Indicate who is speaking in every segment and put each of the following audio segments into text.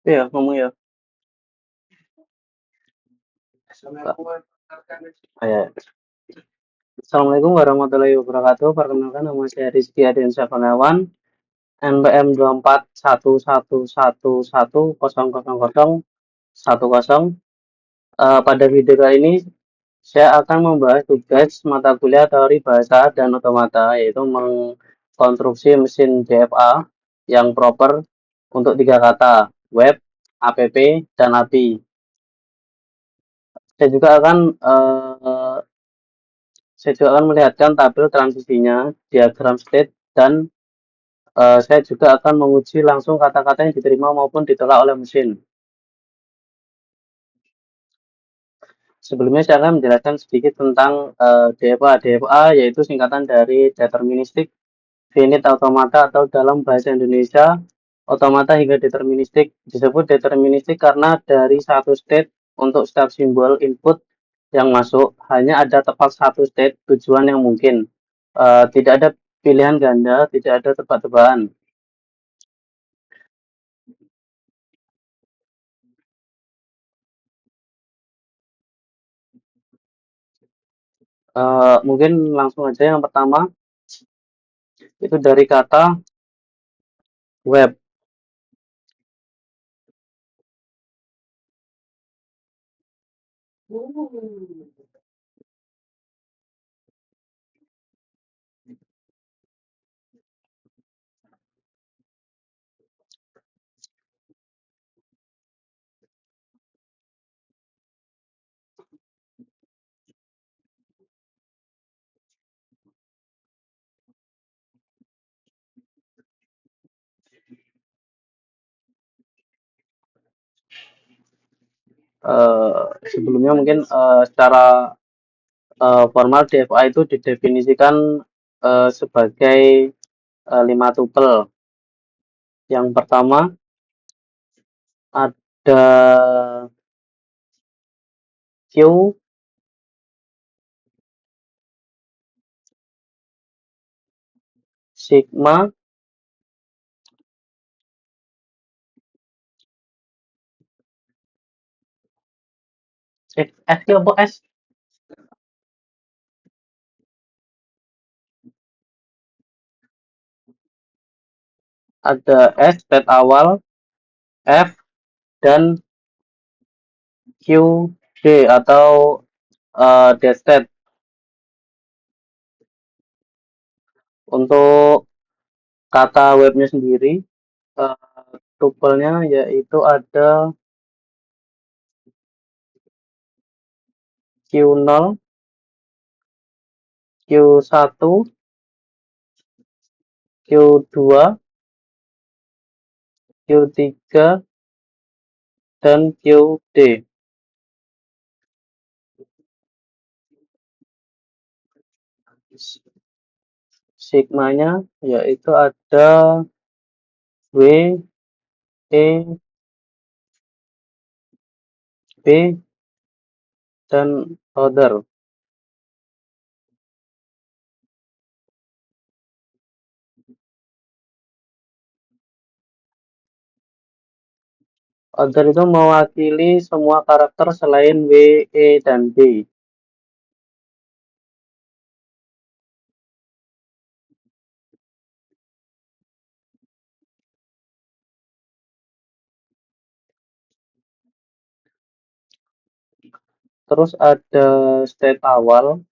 Speaker 1: Iya, ngomong ya. Ya. Assalamualaikum warahmatullahi wabarakatuh. Perkenalkan nama saya Rizky Ardiansyah Kurniawan, NPM 241111100010. Pada video kali ini saya akan membahas tugas mata kuliah teori bahasa dan otomata, yaitu mengkonstruksi mesin DFA yang proper untuk tiga kata: web, app, dan API. Saya juga akan eh, saya juga akan melihatkan tabel transisinya, diagram state, dan saya juga akan menguji langsung kata-kata yang diterima maupun ditolak oleh mesin. Sebelumnya saya akan menjelaskan sedikit tentang DFA. DFA yaitu singkatan dari deterministik finite automata, atau dalam bahasa Indonesia otomata hingga deterministik. Disebut deterministik karena dari satu state untuk setiap simbol input yang masuk hanya ada tepat satu state tujuan yang mungkin. Tidak ada pilihan ganda, tidak ada tebak-tebakan. Mungkin langsung aja yang pertama itu dari kata web. Sebelumnya mungkin secara formal DFA itu didefinisikan sebagai 5 tupel. Yang pertama ada Q, sigma, S apa S? Ada S state awal, F, dan Q, D atau dead state. Untuk kata webnya sendiri, tupelnya yaitu ada Q0, Q1, Q2, Q3, dan QD. Sigmanya yaitu ada W, E, B, dan other. Other itu mewakili semua karakter selain W, E, dan B. Terus ada state awal,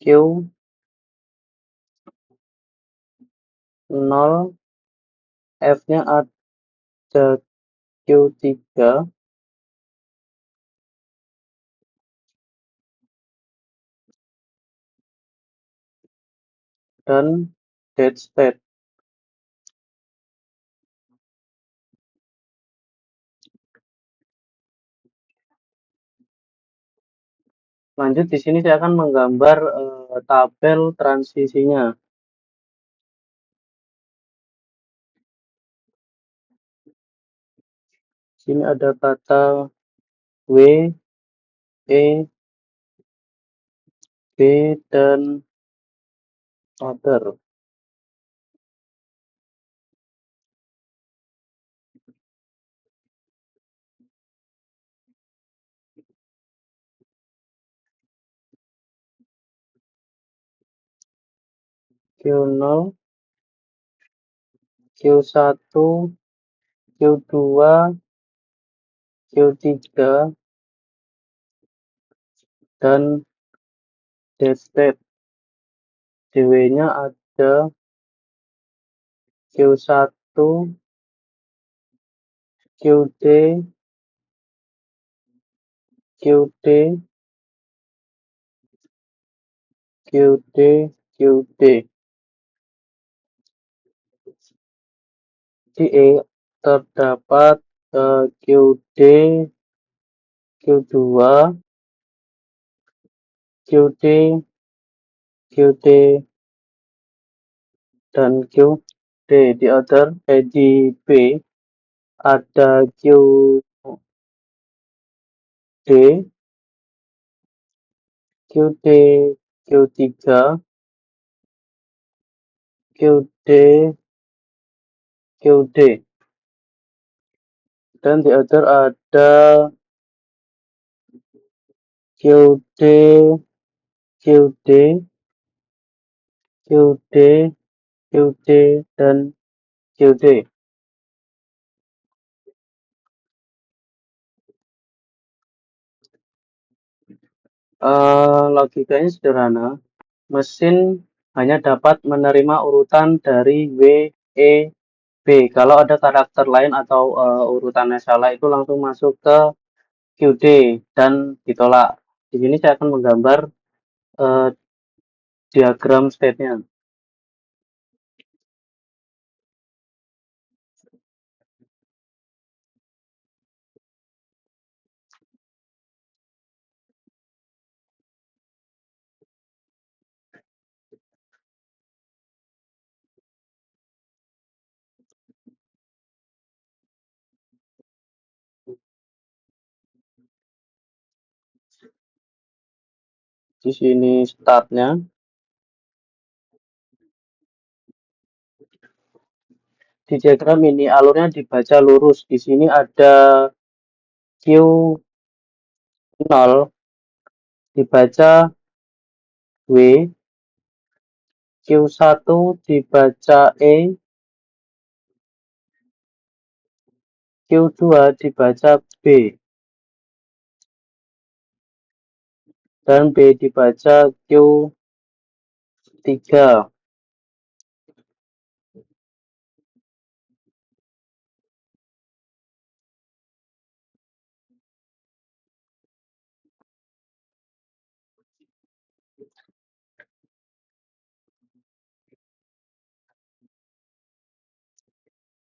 Speaker 1: Q0, F-nya ada Q3, dan dead state. Lanjut, di sini saya akan menggambar tabel transisinya. Sini ada kata W, E, B, dan other. Q0, Q1, Q2, Q3, dan date. DW-nya ada Q1, QD, QD, QD, QD. Di E terdapat QD, Q2, QD, QD, dan QD. Di B ada QD, QD, Q3, QD, QD. Dan di other ada QD, QD, QD, QD, dan QD. Logikanya sederhana. Mesin hanya dapat menerima urutan dari W, E, B. Kalau ada karakter lain atau urutannya salah itu langsung masuk ke QD dan ditolak. Di sini saya akan menggambar eh, diagram state-nya. Di sini start-nya. Di diagram ini alurnya dibaca lurus. Di sini ada Q0 dibaca W, Q1 dibaca E, Q2 dibaca B, dan B dibaca Q3.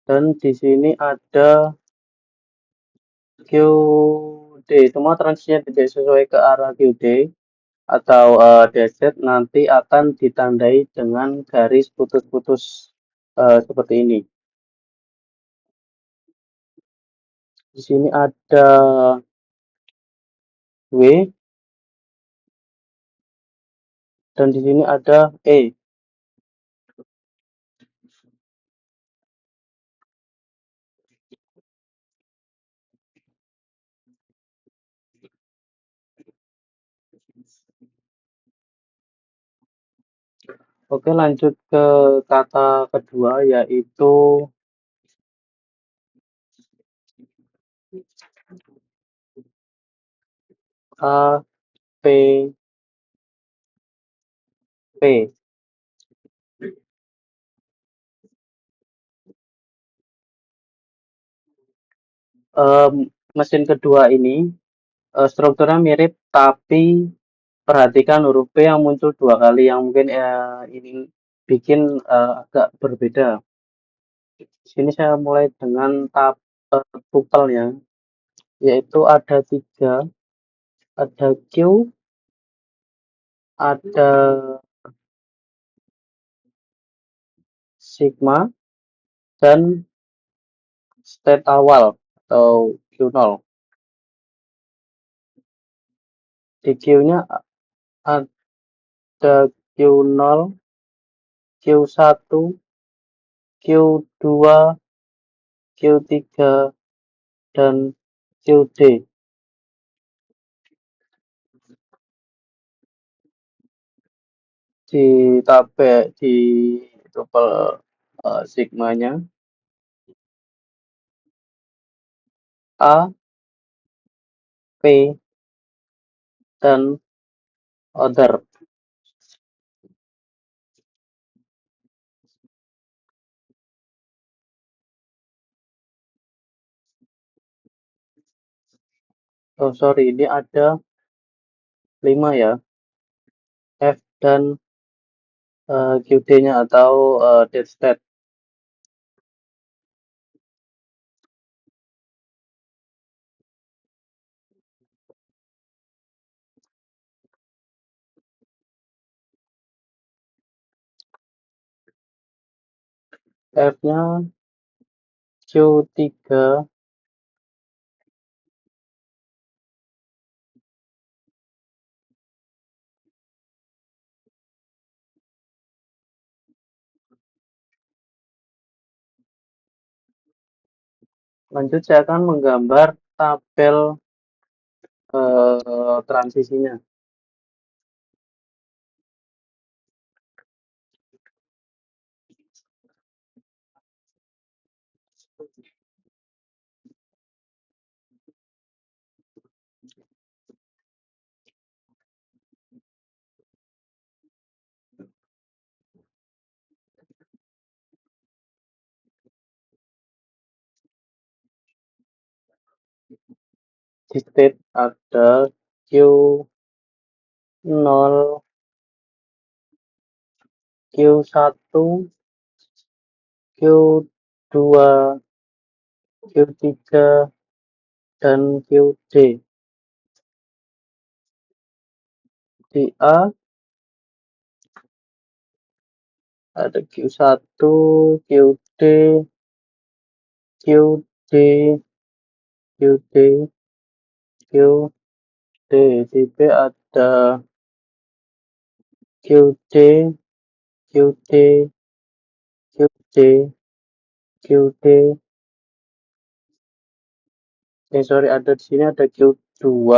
Speaker 1: Dan di sini ada QD. Semua transisinya tidak sesuai ke arah QD atau DZ nanti akan ditandai dengan garis putus-putus seperti ini. Di sini ada W dan di sini ada E. Oke, lanjut ke kata kedua yaitu A, P, P. Mesin kedua ini strukturnya mirip tapi perhatikan huruf P yang muncul dua kali yang mungkin ini bikin agak berbeda. Di sini saya mulai dengan tupelnya, yaitu ada tiga, ada Q, ada sigma, dan state awal atau Q0. Di Q-nya ada Q0, Q1, Q2, Q3, dan QD. Di tupel sigmanya A, P, dan other. Oh sorry, ini ada 5 ya. F dan QD-nya atau dead state. F-nya Q3, lanjut saya akan menggambar tabel transisinya. Di state ada Q0, Q1, Q2, Q3, dan QD. Di A ada Q1, QD, QD, QD, QD. Di B ada QD, QD, QD, QD. Sorry, ada di sini ada Q2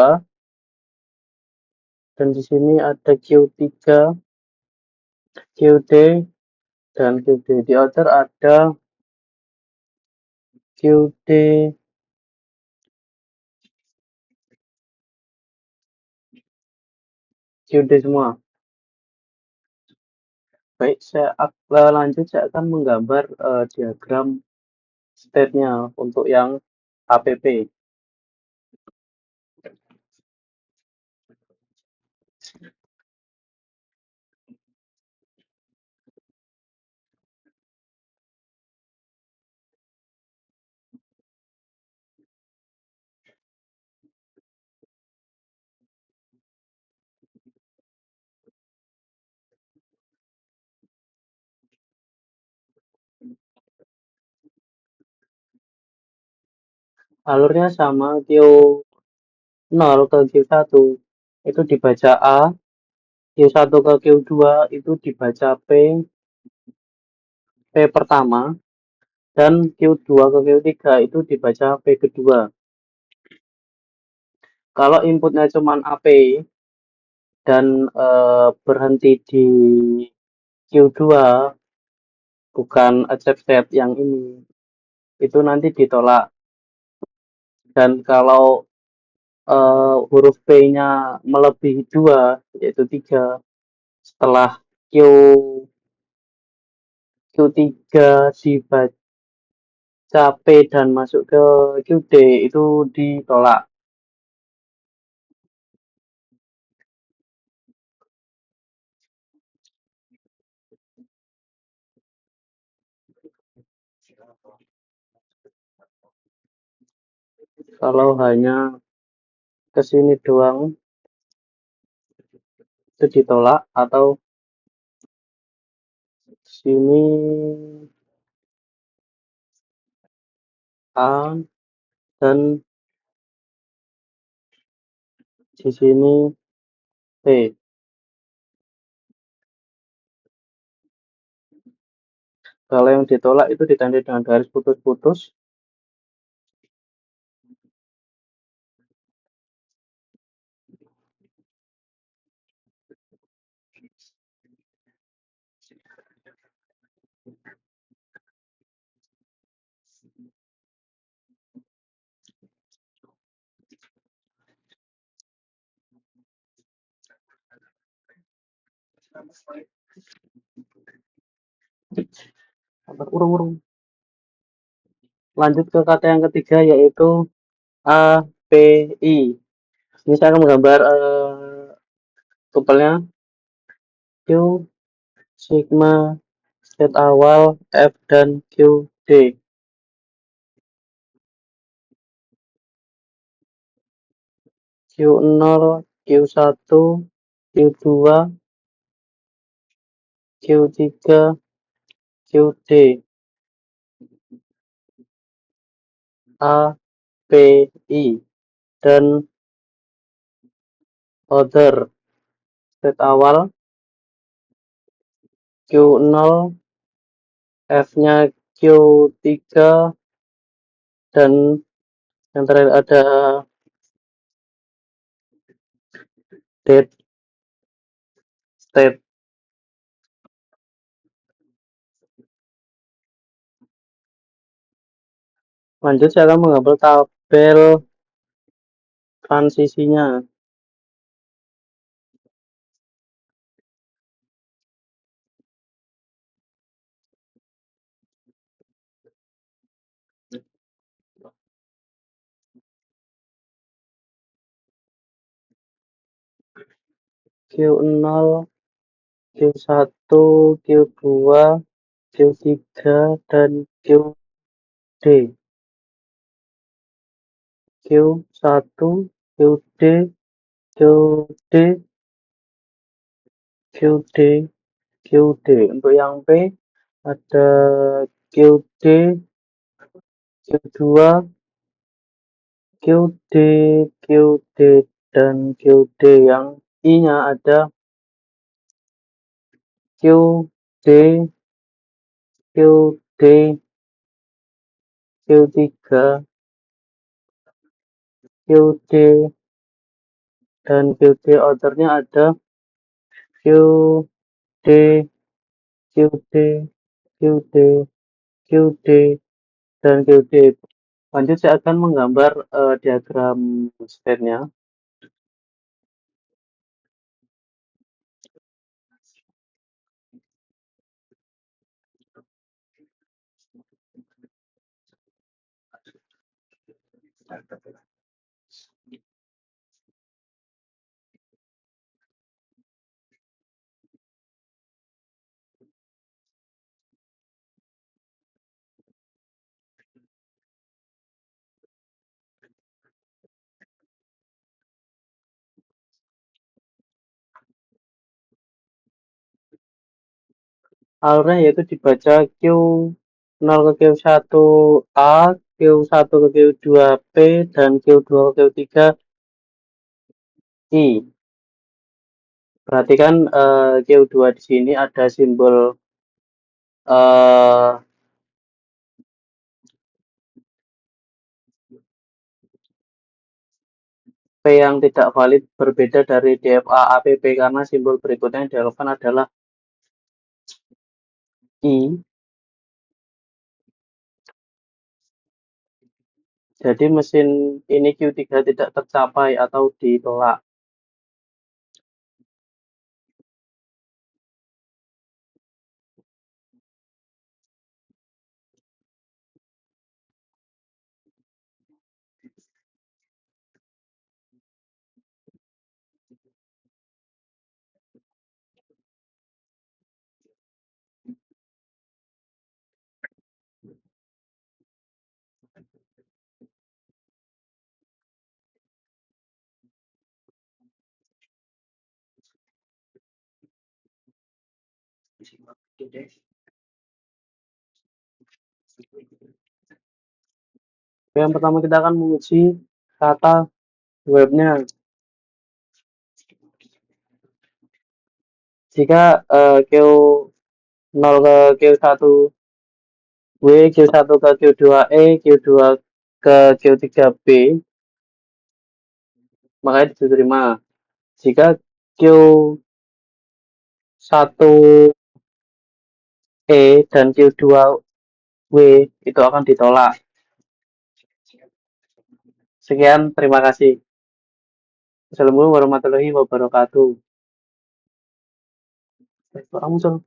Speaker 1: dan di sini ada Q3, QD, dan QD. Di outer ada QD, QD semua. Baik, saya lanjut, saya akan menggambar diagram state-nya untuk yang HPP. Alurnya sama, Q0 ke Q1 itu dibaca A, Q1 ke Q2 itu dibaca P pertama, dan Q2 ke Q3 itu dibaca P kedua. Kalau inputnya cuma AP dan berhenti di Q2, bukan accept yang ini, itu nanti ditolak. Dan kalau huruf P-nya melebihi 2, yaitu 3, setelah Q3 dibaca P dan masuk ke QD, itu ditolak. Kalau hanya ke sini doang, itu ditolak, atau sini A dan di sini P. Kalau yang ditolak itu ditandai dengan garis putus-putus. Urung-urung. Lanjut ke kata yang ketiga yaitu API. Ini saya akan menggambar tupelnya Q, sigma, state awal, F, dan Q, D. Q0, Q1, Q2, Q3, QD, API, dan other. State awal Q0, F-nya Q3, dan yang terakhir ada date state. Lanjut saya akan menggambar tabel transisinya. Q0, Q1, Q2, Q3, dan QD. Q1, QD, QD, QD, QD. Untuk yang P ada QD, Q2, QD, QD, dan QD. Yang I-nya ada QD, QD, Q3, QD, dan QD. Ordernya ada QD, QD, QD, QD, dan QD. Lanjut saya akan menggambar diagram state-nya. Alurnya yaitu dibaca Q0 ke Q1A, Q1 ke Q2P, dan Q2 ke Q3 I. Perhatikan Q2 di sini ada simbol eh, P yang tidak valid berbeda dari DFA APP karena simbol berikutnya yang dilakukan adalah I. Jadi mesin ini Q3 tidak tercapai atau ditolak. Yang pertama kita akan menguji kata webnya. Jika Q0 ke Q1 W, Q1 ke Q2 E, Q2 ke Q3 B, maka diterima. Jika Q1 E dan Q2 W itu akan ditolak. Sekian, terima kasih. Assalamualaikum warahmatullahi wabarakatuh. Orang muncul.